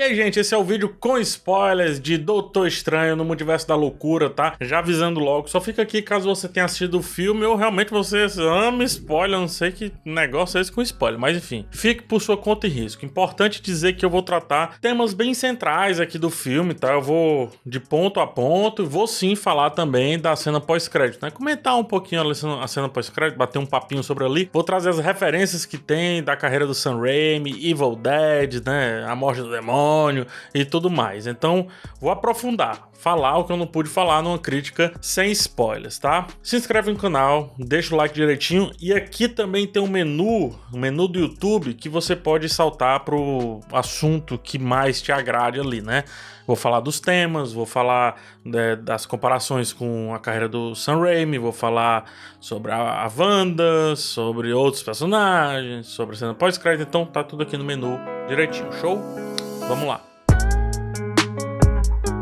E aí, gente, esse é o vídeo com spoilers de Doutor Estranho no Multiverso da Loucura, tá? Já avisando logo, só fica aqui caso você tenha assistido o filme ou realmente você ama spoiler, eu não sei que negócio é esse com spoiler, mas enfim, fique por sua conta e risco. Importante dizer que eu vou tratar temas bem centrais aqui do filme, tá? Eu vou de ponto a ponto e vou sim falar também da cena pós-crédito, né? Comentar um pouquinho a cena pós-crédito, bater um papinho sobre ali. Vou trazer as referências que tem da carreira do Sam Raimi, Evil Dead, né? A morte do demônio e tudo mais. Então, vou aprofundar, falar o que eu não pude falar numa crítica sem spoilers, tá? Se inscreve no canal, deixa o like direitinho e aqui também tem um menu do YouTube que você pode saltar pro assunto que mais te agrade ali, né? Vou falar dos temas, vou falar das comparações com a carreira do Sam Raimi, vou falar sobre a Wanda, sobre outros personagens, sobre a cena pós-crédito, então tá tudo aqui no menu direitinho, show? Vamos lá.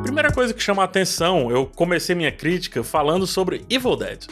Primeira coisa que chama a atenção, eu comecei minha crítica falando sobre Evil Dead.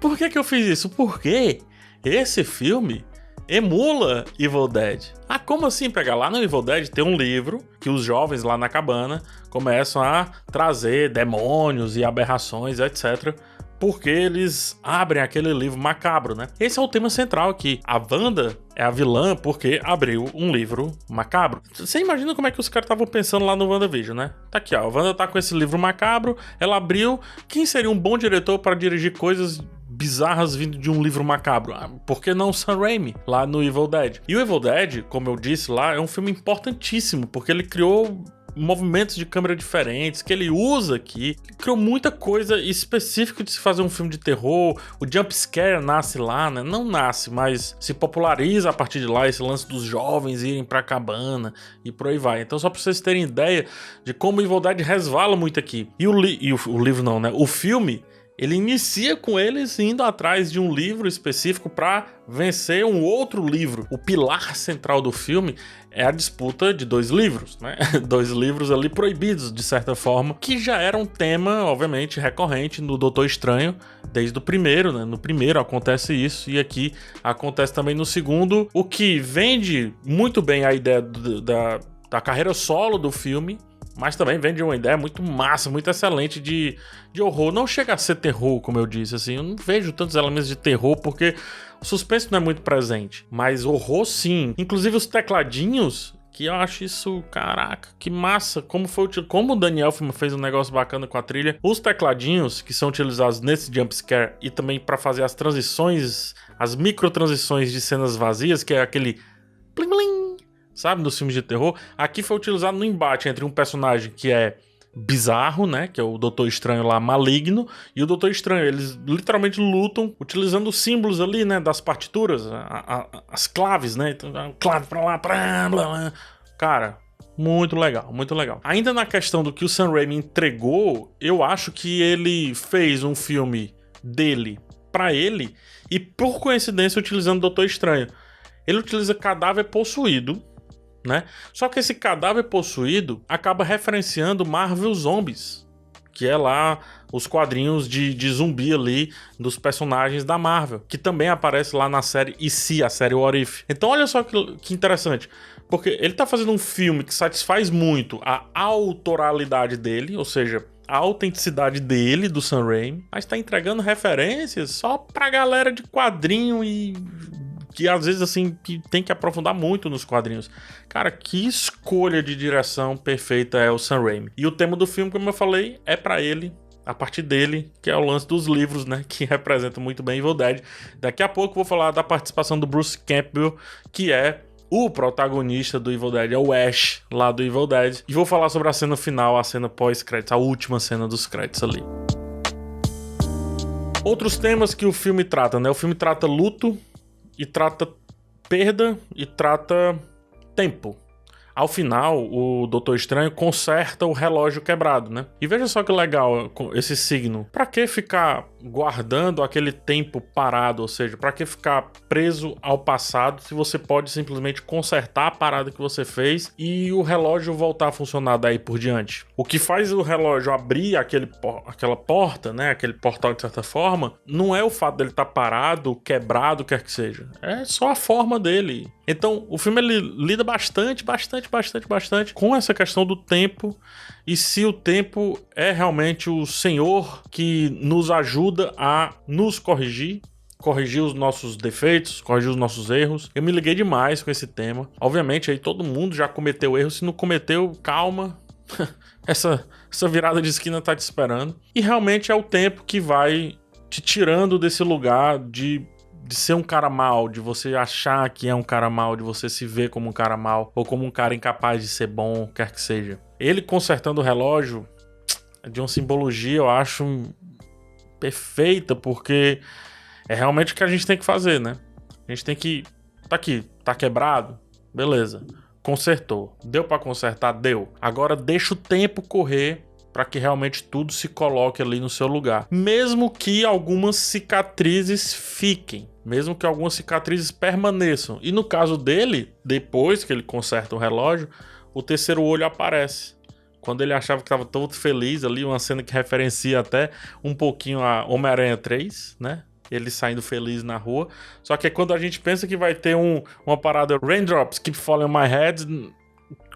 Por que eu fiz isso? Porque esse filme emula Evil Dead. Ah, como assim? Pegar lá no Evil Dead tem um livro que os jovens lá na cabana começam a trazer demônios e aberrações, etc., porque eles abrem aquele livro macabro, né? Esse é o tema central aqui. A Wanda é a vilã porque abriu um livro macabro. Você imagina como é que os caras estavam pensando lá no WandaVision, né? Tá aqui, ó. A Wanda tá com esse livro macabro, ela abriu. Quem seria um bom diretor para dirigir coisas bizarras vindo de um livro macabro? Por que não Sam Raimi, lá no Evil Dead? E o Evil Dead, como eu disse lá, é um filme importantíssimo, porque ele criou movimentos de câmera diferentes que ele usa aqui, ele criou muita coisa específica de se fazer um filme de terror. O jump scare nasce lá, né? Não nasce, mas se populariza a partir de lá, esse lance dos jovens irem pra cabana e por aí vai. Então, só pra vocês terem ideia de como o Evil Dead resvala muito aqui. E o livro não, né? O filme, ele inicia com eles indo atrás de um livro específico para vencer um outro livro. O pilar central do filme é a disputa de dois livros, né? Dois livros ali proibidos, de certa forma, que já era um tema, obviamente, recorrente no Doutor Estranho, desde o primeiro, né? No primeiro acontece isso, e aqui acontece também no segundo, o que vende muito bem a ideia da carreira solo do filme, mas também vem de uma ideia muito massa, muito excelente de horror. Não chega a ser terror, como eu disse, assim. Eu não vejo tantos elementos de terror, porque o suspense não é muito presente. Mas horror, sim. Inclusive os tecladinhos, que eu acho isso, caraca, que massa. Como o Danny Elfman fez um negócio bacana com a trilha. Os tecladinhos que são utilizados nesse jumpscare e também para fazer as transições, as microtransições de cenas vazias, que é aquele plim plim, sabe, dos filmes de terror, aqui foi utilizado no embate entre um personagem que é bizarro, né, que é o Doutor Estranho lá, maligno, e o Doutor Estranho. Eles literalmente lutam utilizando os símbolos ali, né, das partituras, as claves, né, então, clave pra lá, blá, blá. Cara, muito legal, muito legal. Ainda na questão do que o Sam Raimi entregou, eu acho que ele fez um filme dele pra ele, e por coincidência utilizando o Doutor Estranho. Ele utiliza cadáver possuído, né? Só que esse cadáver possuído acaba referenciando Marvel Zombies, que é lá os quadrinhos de zumbi ali dos personagens da Marvel, que também aparece lá na série E.C., a série What If. Então olha só que interessante, porque ele tá fazendo um filme que satisfaz muito a autoralidade dele, ou seja, a autenticidade dele, do Sam Raimi, mas tá entregando referências só pra galera de quadrinho e que às vezes, assim, que tem que aprofundar muito nos quadrinhos. Cara, que escolha de direção perfeita é o Sam Raimi. E o tema do filme, como eu falei, é pra ele, a partir dele, que é o lance dos livros, né, que representa muito bem Evil Dead. Daqui a pouco eu vou falar da participação do Bruce Campbell, que é o protagonista do Evil Dead, é o Ash, lá do Evil Dead. E vou falar sobre a cena final, a cena pós-créditos, a última cena dos créditos ali. Outros temas que o filme trata, né? O filme trata luto, e trata perda, e trata tempo. Ao final, o Doutor Estranho conserta o relógio quebrado, né? E veja só que legal esse signo. Pra que ficar guardando aquele tempo parado? Ou seja, para que ficar preso ao passado se você pode simplesmente consertar a parada que você fez e o relógio voltar a funcionar daí por diante? O que faz o relógio abrir aquela porta, né, aquele portal de certa forma, não é o fato dele estar parado, quebrado, quer que seja. É só a forma dele. Então, o filme ele lida bastante com essa questão do tempo e se o tempo é realmente o Senhor que nos ajuda a nos corrigir os nossos defeitos, corrigir os nossos erros. Eu me liguei demais com esse tema. Obviamente, aí todo mundo já cometeu erro. Se não cometeu, calma. Essa virada de esquina tá te esperando. E realmente é o tempo que vai te tirando desse lugar de ser um cara mal, de você achar que é um cara mal, de você se ver como um cara mal, ou como um cara incapaz de ser bom, quer que seja. Ele consertando o relógio é de uma simbologia, eu acho, perfeita, porque é realmente o que a gente tem que fazer, né? A gente tem que... Tá aqui, tá quebrado? Beleza. Consertou. Deu pra consertar? Deu. Agora deixa o tempo correr para que realmente tudo se coloque ali no seu lugar. Mesmo que algumas cicatrizes fiquem. Mesmo que algumas cicatrizes permaneçam. E no caso dele, depois que ele conserta o relógio, o terceiro olho aparece. Quando ele achava que estava todo feliz ali, uma cena que referencia até um pouquinho a Homem-Aranha 3, né? Ele saindo feliz na rua. Só que quando a gente pensa que vai ter uma parada Raindrops Keep Falling on My Head,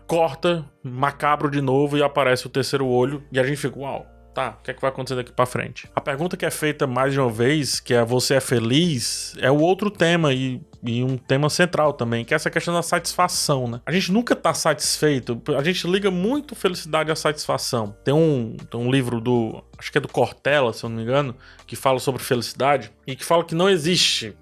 corta, macabro de novo e aparece o terceiro olho. E a gente fica, uau, tá, o que é que vai acontecer daqui pra frente? A pergunta que é feita mais de uma vez, que é você é feliz, é o outro tema e um tema central também, que é essa questão da satisfação, né? A gente nunca tá satisfeito, a gente liga muito felicidade à satisfação. Tem um livro acho que é do Cortella, se eu não me engano, que fala sobre felicidade e que fala que não existe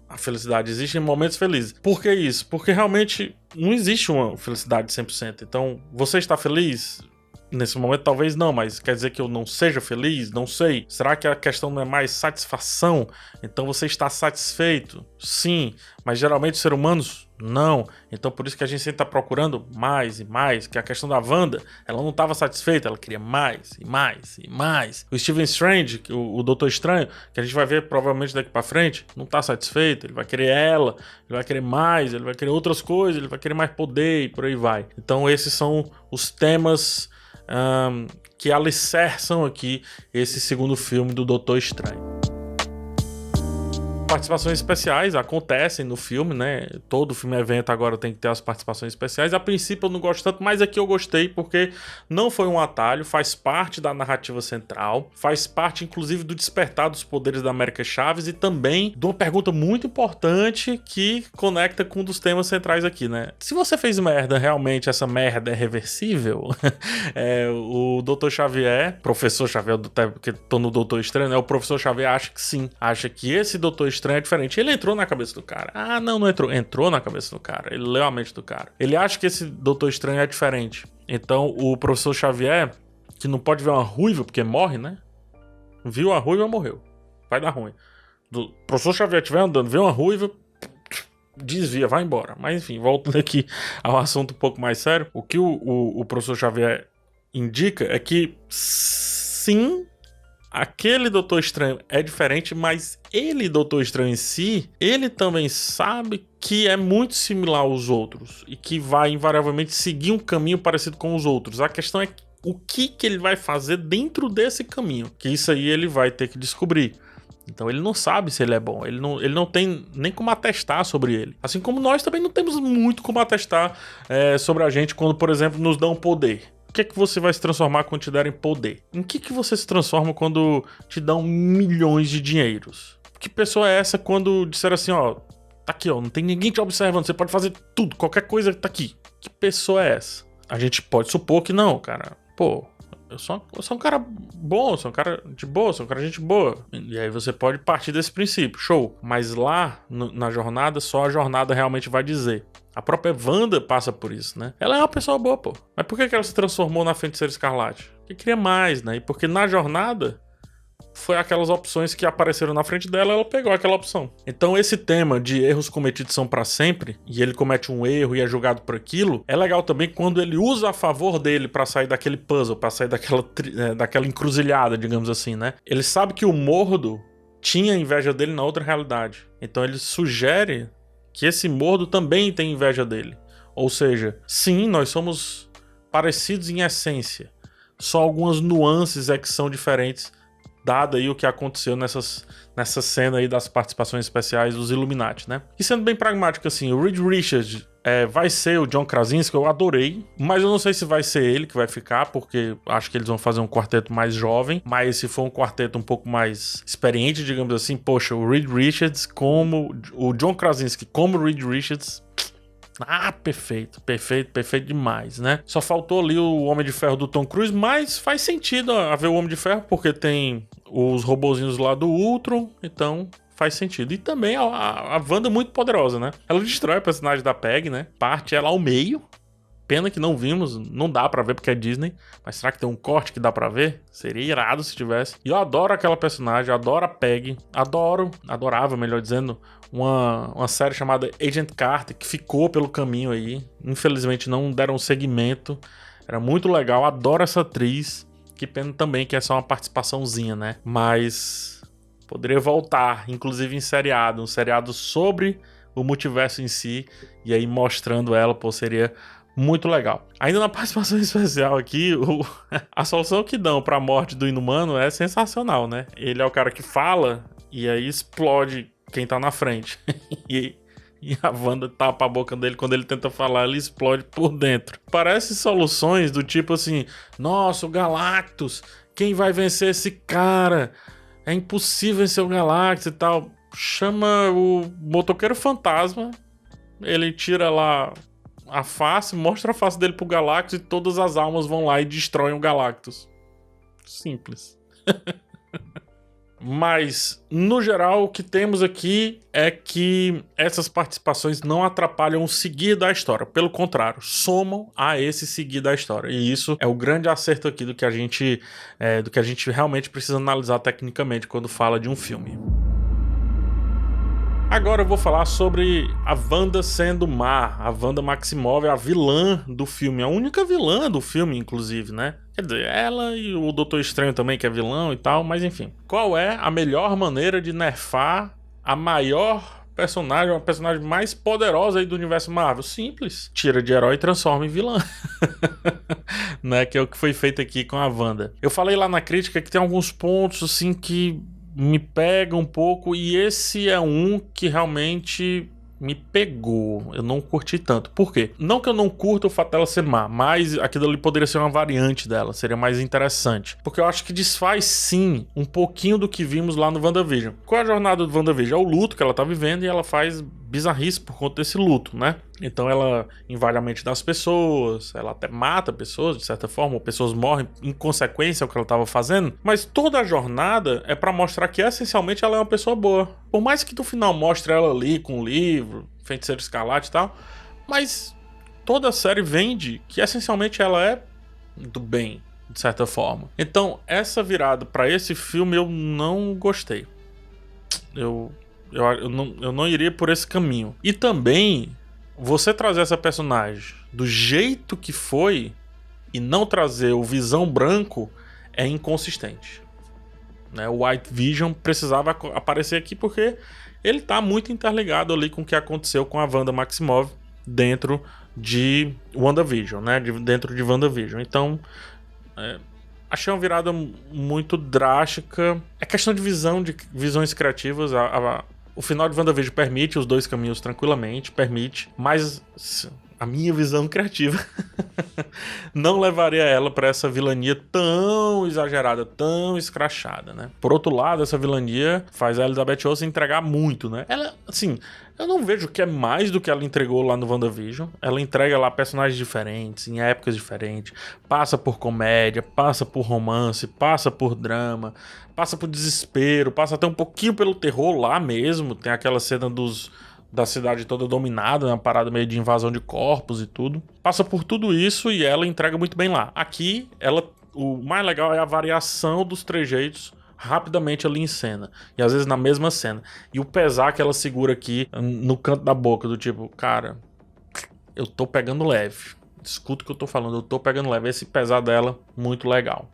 a felicidade, existem momentos felizes. Por que isso? Porque realmente não existe uma felicidade 100%. Então, você está feliz? Nesse momento talvez não, mas quer dizer que eu não seja feliz? Não sei. Será que a questão não é mais satisfação? Então você está satisfeito? Sim, mas geralmente os seres humanos não. Então por isso que a gente sempre está procurando mais e mais, que a questão da Wanda, ela não estava satisfeita, ela queria mais e mais e mais. O Stephen Strange, o Doutor Estranho, que a gente vai ver provavelmente daqui para frente, não está satisfeito, ele vai querer ela, ele vai querer mais, ele vai querer outras coisas, ele vai querer mais poder e por aí vai. Então esses são os temas que alicerçam aqui esse segundo filme do Doutor Estranho. Participações especiais acontecem no filme, né? Todo filme evento agora tem que ter as participações especiais. A princípio eu não gosto tanto, mas aqui eu gostei porque não foi um atalho, faz parte da narrativa central, faz parte inclusive do despertar dos poderes da América Chaves e também de uma pergunta muito importante que conecta com um dos temas centrais aqui, né? Se você fez merda, realmente essa merda é reversível? O Dr. Xavier, Professor Xavier, porque tô no Doutor Estranho, né? O Professor Xavier acha que sim, acha que esse Doutor Estranho é diferente. Ele entrou na cabeça do cara. Ah, não entrou. Entrou na cabeça do cara. Ele leu a mente do cara. Ele acha que esse Doutor Estranho é diferente. Então, o Professor Xavier, que não pode ver uma ruiva, porque morre, né? Viu a ruiva, morreu. Vai dar ruim. O Professor Xavier estiver andando, vê uma ruiva, desvia, vai embora. Mas, enfim, voltando aqui ao assunto um pouco mais sério. O que o Professor Xavier indica é que, sim, aquele Doutor Estranho é diferente, mas ele, Doutor Estranho em si, ele também sabe que é muito similar aos outros e que vai invariavelmente seguir um caminho parecido com os outros. A questão é o que ele vai fazer dentro desse caminho, que isso aí ele vai ter que descobrir. Então ele não sabe se ele é bom, ele não tem nem como atestar sobre ele. Assim como nós também não temos muito como atestar sobre a gente quando, por exemplo, nos dão poder. O que é que você vai se transformar quando te derem poder? Em que você se transforma quando te dão milhões de dinheiros? Que pessoa é essa quando disser assim, ó, tá aqui, ó, não tem ninguém te observando, você pode fazer tudo, qualquer coisa tá aqui. Que pessoa é essa? A gente pode supor que não, cara. Pô, eu sou um cara bom, eu sou um cara de boa, sou um cara de gente boa. E aí você pode partir desse princípio, show. Mas lá na jornada, só a jornada realmente vai dizer. A própria Wanda passa por isso, né? Ela é uma pessoa boa, pô. Mas por que ela se transformou na Feiticeira Escarlate? Porque queria mais, né? E porque na jornada foi aquelas opções que apareceram na frente dela, ela pegou aquela opção. Então esse tema de erros cometidos são pra sempre, e ele comete um erro e é julgado por aquilo, é legal também quando ele usa a favor dele pra sair daquele puzzle, pra sair daquela encruzilhada, digamos assim, né? Ele sabe que o Mordo tinha inveja dele na outra realidade. Então ele sugere que esse Mordo também tem inveja dele. Ou seja, sim, nós somos parecidos em essência. Só algumas nuances é que são diferentes, dado aí o que aconteceu nessa cena aí das participações especiais dos Illuminati, né? E sendo bem pragmático assim, o Reed Richards vai ser o John Krasinski, eu adorei, mas eu não sei se vai ser ele que vai ficar, porque acho que eles vão fazer um quarteto mais jovem, mas se for um quarteto um pouco mais experiente, digamos assim, poxa, o Reed Richards como o John Krasinski como Reed Richards... perfeito demais, né? Só faltou ali o Homem de Ferro do Tom Cruise, mas faz sentido haver o Homem de Ferro, porque tem os robozinhos lá do Ultron, então faz sentido. E também a Wanda muito poderosa, né? Ela destrói a personagem da Peg, né? Parte ela ao meio. Pena que não vimos, não dá pra ver porque é Disney, mas será que tem um corte que dá pra ver? Seria irado se tivesse. E eu adoro aquela personagem, adoro a Peg, adorava, melhor dizendo, uma série chamada Agent Carter, que ficou pelo caminho aí. Infelizmente não deram segmento, era muito legal, adoro essa atriz. Que pena também que é só uma participaçãozinha, né? Mas poderia voltar, inclusive em seriado, um seriado sobre o multiverso em si, e aí mostrando ela, pô, seria... muito legal. Ainda na participação especial aqui, a solução que dão pra morte do Inumano é sensacional, né? Ele é o cara que fala e aí explode quem tá na frente. e a Wanda tapa a boca dele quando ele tenta falar, ele explode por dentro. Parece soluções do tipo assim, nossa, o Galactus, quem vai vencer esse cara? É impossível vencer o Galactus e tal. Chama o motoqueiro fantasma, ele tira lá a face, mostra a face dele pro Galactus e todas as almas vão lá e destroem o Galactus. Simples. Mas, no geral, o que temos aqui é que essas participações não atrapalham o seguir da história. Pelo contrário, somam a esse seguir da história. E isso é o grande acerto aqui do que a gente realmente precisa analisar tecnicamente quando fala de um filme. Agora eu vou falar sobre a Wanda sendo má. A Wanda Maximoff é a vilã do filme, a única vilã do filme, inclusive, né? Quer dizer, ela e o Doutor Estranho também, que é vilão e tal, mas enfim. Qual é a melhor maneira de nerfar a maior personagem, a personagem mais poderosa aí do universo Marvel? Simples. Tira de herói e transforma em vilã. Né? Que é o que foi feito aqui com a Wanda. Eu falei lá na crítica que tem alguns pontos, assim, que me pega um pouco, e esse é um que realmente me pegou. Eu não curti tanto. Por quê? Não que eu não curta o fato dela ser má, mas aquilo ali poderia ser uma variante dela, seria mais interessante. Porque eu acho que desfaz, sim, um pouquinho do que vimos lá no WandaVision. Qual é a jornada do WandaVision? É o luto que ela tá vivendo e ela faz bizarrice por conta desse luto, né? Então ela invade a mente das pessoas, ela até mata pessoas, de certa forma, ou pessoas morrem em consequência ao que ela estava fazendo, mas toda a jornada é pra mostrar que essencialmente ela é uma pessoa boa. Por mais que no final mostre ela ali com um livro, Feiticeiro Escarlate e tal, mas toda a série vende que essencialmente ela é do bem, de certa forma. Então essa virada pra esse filme eu não gostei. Eu não iria por esse caminho. E também, você trazer essa personagem do jeito que foi e não trazer o Visão branco é inconsistente, né? O White Vision precisava aparecer aqui porque ele tá muito interligado ali com o que aconteceu com a Wanda Maximoff dentro de WandaVision, né? Dentro de WandaVision. Então, achei uma virada muito drástica. É questão de visões criativas. O final de WandaVision permite os dois caminhos tranquilamente, permite, mas a minha visão criativa não levaria ela para essa vilania tão exagerada, tão escrachada, né? Por outro lado, essa vilania faz a Elizabeth Olsen entregar muito, né? Ela, assim, eu não vejo que é mais do que ela entregou lá no WandaVision. Ela entrega lá personagens diferentes, em épocas diferentes, passa por comédia, passa por romance, passa por drama, passa por desespero, passa até um pouquinho pelo terror lá mesmo. Tem aquela cena da cidade toda dominada, uma parada meio de invasão de corpos e tudo. Passa por tudo isso e ela entrega muito bem lá. Aqui, o mais legal é a variação dos trejeitos rapidamente ali em cena. E às vezes na mesma cena. E o pesar que ela segura aqui no canto da boca, do tipo, cara, eu tô pegando leve. Escuta o que eu tô falando, eu tô pegando leve. Esse pesar dela, muito legal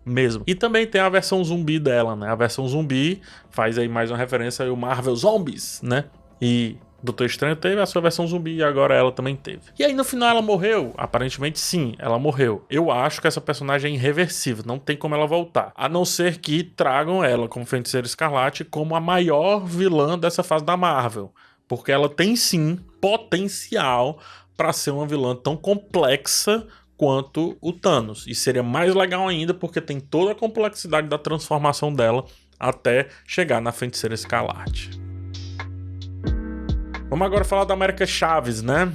mesmo. E também tem a versão zumbi dela, né? A versão zumbi faz aí mais uma referência ao Marvel Zombies, né? E Doutor Estranho teve a sua versão zumbi e agora ela também teve. E aí no final ela morreu? Aparentemente sim, ela morreu. Eu acho que essa personagem é irreversível, não tem como ela voltar. A não ser que tragam ela como Feiticeira Escarlate como a maior vilã dessa fase da Marvel. Porque ela tem sim potencial para ser uma vilã tão complexa quanto o Thanos. E seria mais legal ainda porque tem toda a complexidade da transformação dela até chegar na Feiticeira Escarlate. Vamos agora falar da América Chaves, né?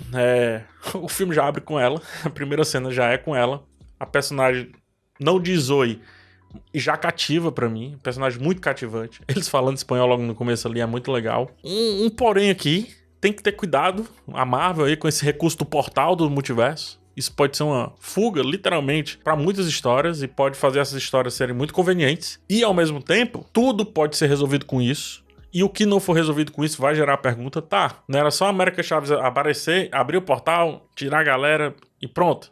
O filme já abre com ela, a primeira cena já é com ela. A personagem não diz oi e já cativa pra mim, um personagem muito cativante. Eles falando espanhol logo no começo ali é muito legal. Um porém aqui, tem que ter cuidado, a Marvel aí com esse recurso do portal do multiverso. Isso pode ser uma fuga, literalmente, para muitas histórias e pode fazer essas histórias serem muito convenientes. E, ao mesmo tempo, tudo pode ser resolvido com isso. E o que não for resolvido com isso vai gerar a pergunta, tá, não era só a América Chaves aparecer, abrir o portal, tirar a galera e pronto.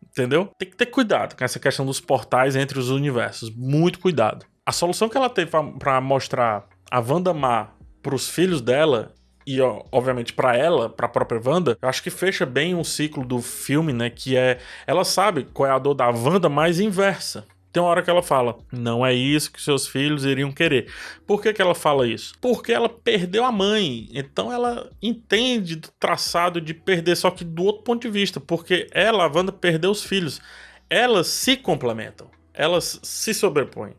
Entendeu? Tem que ter cuidado com essa questão dos portais entre os universos. Muito cuidado. A solução que ela teve para mostrar a Wanda má pros filhos dela e, obviamente, pra ela, pra própria Wanda, eu acho que fecha bem um ciclo do filme, né? Que é... Ela sabe qual é a dor da Wanda, mas inversa. Tem uma hora que ela fala, não é isso que seus filhos iriam querer. Por que ela fala isso? Porque ela perdeu a mãe. Então ela entende do traçado de perder, só que do outro ponto de vista. Porque ela, a Wanda, perdeu os filhos. Elas se complementam. Elas se sobrepõem.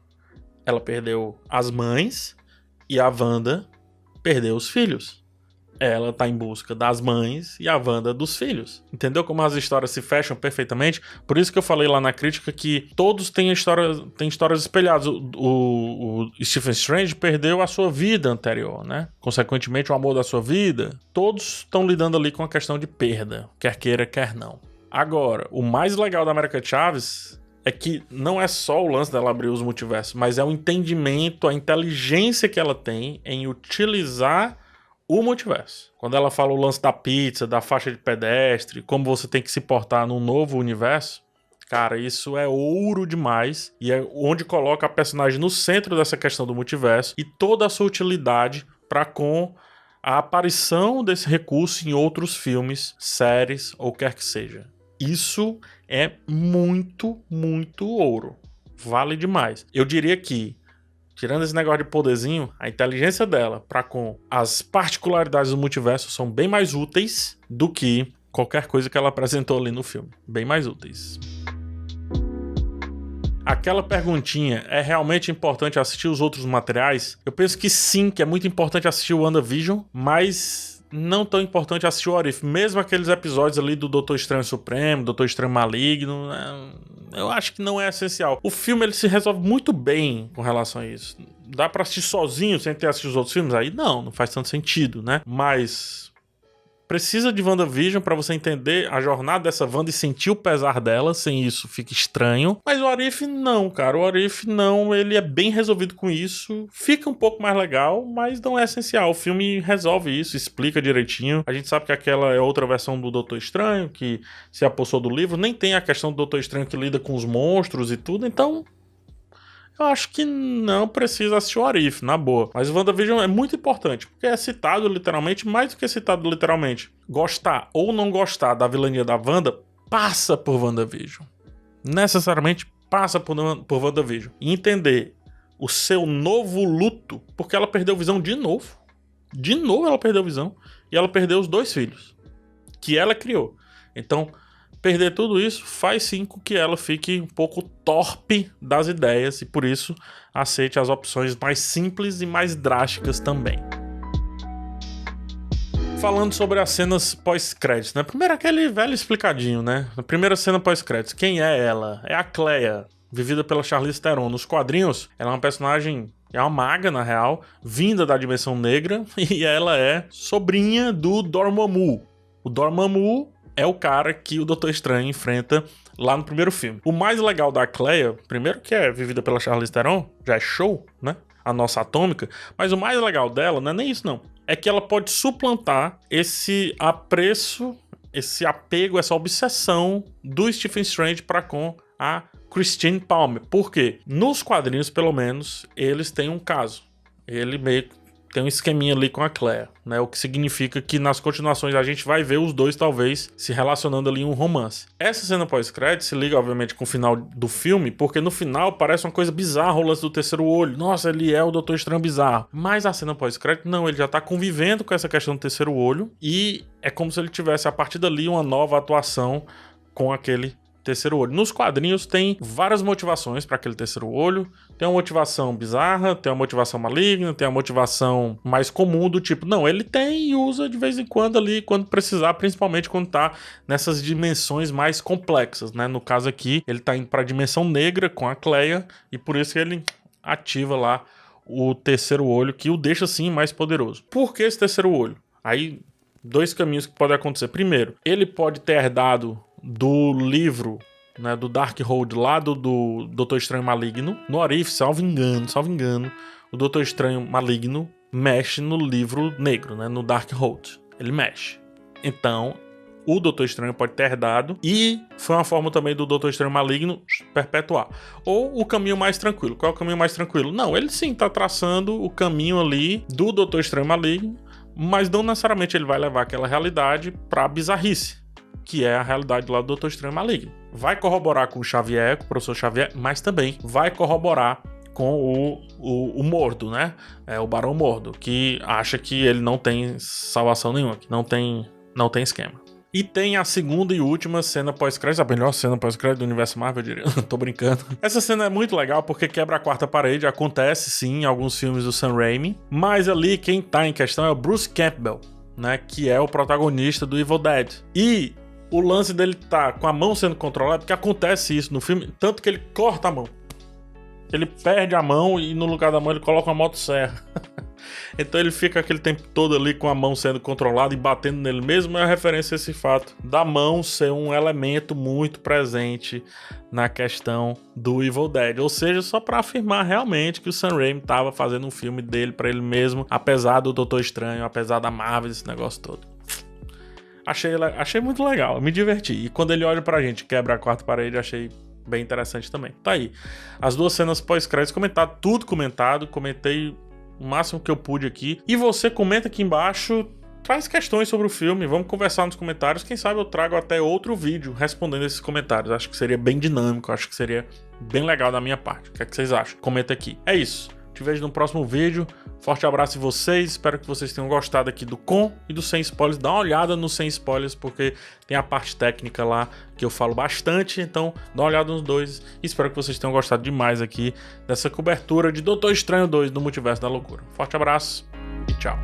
Ela perdeu as mães e a Wanda perdeu os filhos. Ela tá em busca das mães e a Wanda dos filhos. Entendeu como as histórias se fecham perfeitamente? Por isso que eu falei lá na crítica que todos têm histórias espelhadas. O Stephen Strange perdeu a sua vida anterior, né? Consequentemente, o amor da sua vida. Todos estão lidando ali com a questão de perda, quer queira, quer não. Agora, o mais legal da América Chaves é que não é só o lance dela abrir os multiversos, mas é o entendimento, a inteligência que ela tem em utilizar o multiverso. Quando ela fala o lance da pizza, da faixa de pedestre, como você tem que se portar num novo universo, cara, isso é ouro demais. E é onde coloca a personagem no centro dessa questão do multiverso e toda a sua utilidade para com a aparição desse recurso em outros filmes, séries ou quer que seja. Isso é muito, muito ouro. Vale demais. Eu diria que tirando esse negócio de poderzinho, a inteligência dela para com as particularidades do multiverso são bem mais úteis do que qualquer coisa que ela apresentou ali no filme. Bem mais úteis. Aquela perguntinha, é realmente importante assistir os outros materiais? Eu penso que sim, que é muito importante assistir o WandaVision, mas não tão importante assistir o What If. Mesmo aqueles episódios ali do Doutor Estranho Supremo, Doutor Estranho Maligno, eu acho que não é essencial. O filme ele se resolve muito bem com relação a isso. Dá pra assistir sozinho sem ter assistido os outros filmes? Aí não faz tanto sentido, né? Mas precisa de WandaVision pra você entender a jornada dessa Wanda e sentir o pesar dela. Sem isso fica estranho. Mas o What If não, cara. O What If não, ele é bem resolvido com isso. Fica um pouco mais legal, mas não é essencial. O filme resolve isso, explica direitinho. A gente sabe que aquela é outra versão do Doutor Estranho, que se apossou do livro. Nem tem a questão do Doutor Estranho que lida com os monstros e tudo, então eu acho que não precisa assistir o What If, na boa. Mas o WandaVision é muito importante, porque é citado literalmente, mais do que citado literalmente. Gostar ou não gostar da vilania da Wanda, passa por WandaVision. Necessariamente passa por WandaVision. E entender o seu novo luto, porque ela perdeu visão de novo. De novo ela perdeu visão. E ela perdeu os 2 filhos, que ela criou. Então, perder tudo isso faz sim com que ela fique um pouco torpe das ideias e por isso aceite as opções mais simples e mais drásticas também. Falando sobre as cenas pós-créditos, né? Primeiro aquele velho explicadinho, né? A primeira cena pós-créditos, quem é ela? É a Clea, vivida pela Charlize Theron. Nos quadrinhos, ela é uma personagem, é uma maga na real, vinda da dimensão negra e ela é sobrinha do Dormammu. O Dormammu é o cara que o Doutor Estranho enfrenta lá no primeiro filme. O mais legal da Clea, primeiro que é vivida pela Charlize Theron, já é show, né? A nossa atômica, mas o mais legal dela não é nem isso não, é que ela pode suplantar esse apreço, esse apego, essa obsessão do Stephen Strange para com a Christine Palmer. Por quê? Nos quadrinhos, pelo menos, eles têm um caso. Ele meio que tem um esqueminha ali com a Clea, né? O que significa que nas continuações a gente vai ver os dois, talvez, se relacionando ali em um romance. Essa cena pós-crédito se liga, obviamente, com o final do filme, porque no final parece uma coisa bizarra o lance do terceiro olho. Nossa, ele é o Doutor Estranho bizarro. Mas a cena pós-crédito, não, ele já tá convivendo com essa questão do terceiro olho e é como se ele tivesse, a partir dali, uma nova atuação com aquele terceiro olho. Nos quadrinhos tem várias motivações para aquele terceiro olho. Tem uma motivação bizarra, tem uma motivação maligna, tem uma motivação mais comum do tipo, não, ele tem e usa de vez em quando ali, quando precisar, principalmente quando tá nessas dimensões mais complexas, né? No caso aqui, ele tá indo para a dimensão negra com a Clea e por isso que ele ativa lá o terceiro olho, que o deixa assim mais poderoso. Por que esse terceiro olho? Aí, dois caminhos que podem acontecer. Primeiro, ele pode ter herdado do livro, né, do Darkhold lá do Doutor Estranho Maligno. No Orif, salvo engano, o Doutor Estranho Maligno mexe no livro negro, né, no Darkhold. Ele mexe. Então, o Doutor Estranho pode ter herdado e foi uma forma também do Doutor Estranho Maligno perpetuar. Ou o caminho mais tranquilo. Qual é o caminho mais tranquilo? Não, ele sim tá traçando o caminho ali do Doutor Estranho Maligno, mas não necessariamente ele vai levar aquela realidade pra bizarrice, que é a realidade lá do Doutor Estranho Maligno. Vai corroborar com o Xavier, com o professor Xavier, mas também vai corroborar com o Mordo, né? O Barão Mordo, que acha que ele não tem salvação nenhuma, que não tem esquema. E tem a segunda e última cena pós-crédito, a melhor cena pós-crédito do universo Marvel, eu diria. Tô brincando. Essa cena é muito legal porque quebra a quarta parede, acontece sim em alguns filmes do Sam Raimi, mas ali quem tá em questão é o Bruce Campbell, né? Que é o protagonista do Evil Dead. E o lance dele tá com a mão sendo controlada, porque acontece isso no filme, tanto que ele corta a mão. Ele perde a mão e no lugar da mão ele coloca uma motosserra. Então ele fica aquele tempo todo ali com a mão sendo controlada e batendo nele mesmo. É a referência a esse fato da mão ser um elemento muito presente na questão do Evil Dead. Ou seja, só para afirmar realmente que o Sam Raimi tava fazendo um filme dele para ele mesmo, apesar do Doutor Estranho, apesar da Marvel, esse negócio todo. Achei muito legal, eu me diverti. E quando ele olha pra gente, quebra a quarta parede, achei bem interessante também. Tá aí. As duas cenas pós-créditos comentadas, tudo comentado. Comentei o máximo que eu pude aqui. E você comenta aqui embaixo, traz questões sobre o filme, vamos conversar nos comentários. Quem sabe eu trago até outro vídeo respondendo esses comentários. Acho que seria bem dinâmico, acho que seria bem legal da minha parte. O que é que vocês acham? Comenta aqui. É isso. Te vejo no próximo vídeo. Forte abraço em vocês. Espero que vocês tenham gostado aqui do com e do sem spoilers. Dá uma olhada no sem spoilers, porque tem a parte técnica lá que eu falo bastante. Então, dá uma olhada nos dois. E espero que vocês tenham gostado demais aqui dessa cobertura de Doutor Estranho 2 do Multiverso da Loucura. Forte abraço e tchau.